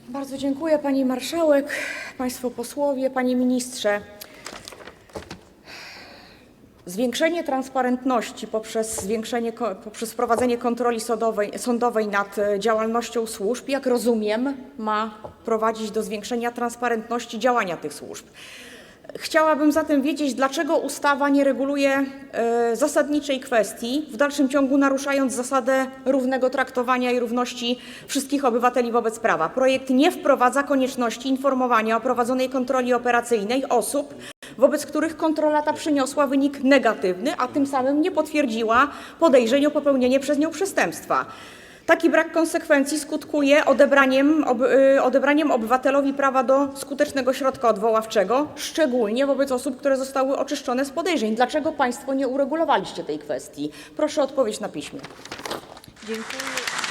Bardzo dziękuję Pani Marszałek, Państwo Posłowie, Panie Ministrze. Zwiększenie transparentności poprzez wprowadzenie kontroli sądowej nad działalnością służb, jak rozumiem, ma prowadzić do zwiększenia transparentności działania tych służb. Chciałabym zatem wiedzieć, dlaczego ustawa nie reguluje zasadniczej kwestii, w dalszym ciągu naruszając zasadę równego traktowania i równości wszystkich obywateli wobec prawa. Projekt nie wprowadza konieczności informowania o prowadzonej kontroli operacyjnej osób, wobec których kontrola ta przyniosła wynik negatywny, a tym samym nie potwierdziła podejrzeń o popełnienie przez nią przestępstwa. Taki brak konsekwencji skutkuje odebraniem obywatelowi prawa do skutecznego środka odwoławczego, szczególnie wobec osób, które zostały oczyszczone z podejrzeń. Dlaczego Państwo nie uregulowaliście tej kwestii? Proszę o odpowiedź na piśmie. Dziękuję.